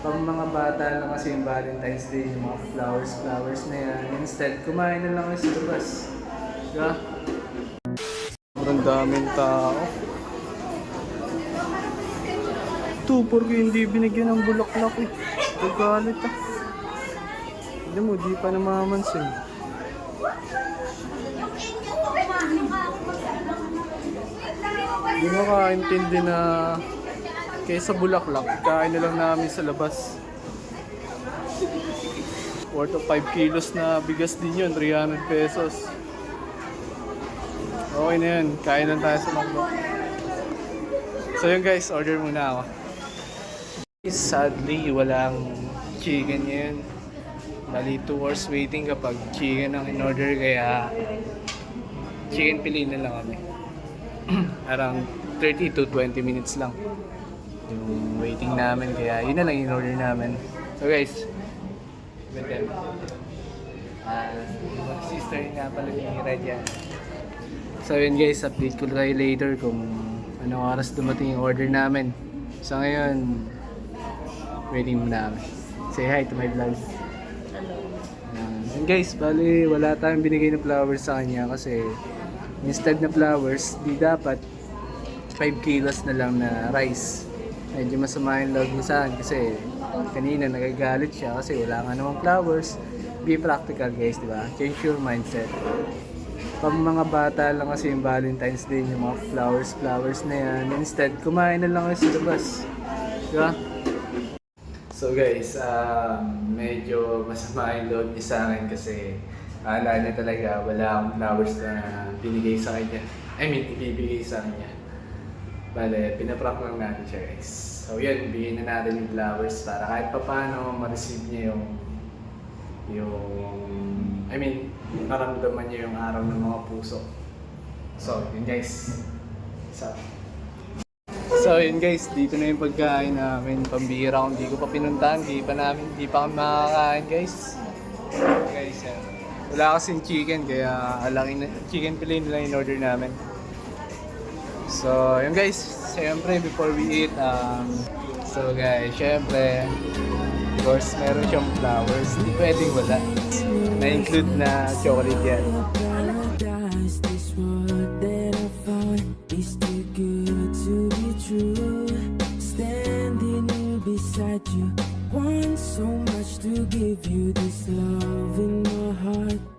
Pang mga bata lang kasi yung Valentine's Day, yung mga flowers na yan. Instead, kumain na lang kayo sa labas. Diba? Sobrang daming tao. Ito, porque hindi binigyan ng bulaklak eh. Nagalit ah. Hindi mo, di pa namamansin. Hindi mo kaintindi na kaysa bulaklak, kain na lang namin sa labas. 4 to 5 kilos na bigas din yun, 300 pesos. Okay na yun, kain lang tayo sa Magno. So yun guys, order muna ako. Sadly, walang chicken ngayon. Bali 2 hours waiting kapag chicken ang in-order, kaya chicken piliin na lang kami. Around 30 to 20 minutes lang yung waiting namin, kaya yun na lang in-order namin. So guys, with them. Sister nga pala ni Radian. So yun guys, update ko kayo later kung anong oras dumating yung order namin. So ngayon, waiting muna kami. Say hi to my vlog. And guys, bali wala tayong binigay na flowers sa kanya kasi instead na flowers, di dapat 5 kilos na lang na rice. Medyo masama yung loob niya sa akin kasi kanina nagagalit siya kasi wala nga namang flowers. Be practical guys, di ba? Change your mindset. Pang mga bata lang kasi yung Valentine's Day, yung mga flowers na yan. Instead, kumain na lang kayo sa labas. Di ba? So guys, medyo masama yung loob niya sa akin kasi akala niya talaga wala akong flowers na binigay sa kanya. I mean, ibibigay sa kanya. Bale, pinaprank lang natin siya guys. So yun, bigyan na natin yung flowers para kahit pa paano ma-receive niya I mean, maramdaman niya yung araw ng mga puso. So yun guys. So yun guys, dito na yung pagkain namin. Pambihira kung di ko pa pinuntahan, di pa kami makakain guys. Guys, yan. Wala kasing chicken, kaya chicken filet lang in order namin. So, yun guys, siyempre before we eat, so guys, siyempre, of course, meron siyang flowers, hindi pwedeng wala. Na-include na chocolate yan. Want so much to give you this love in my heart.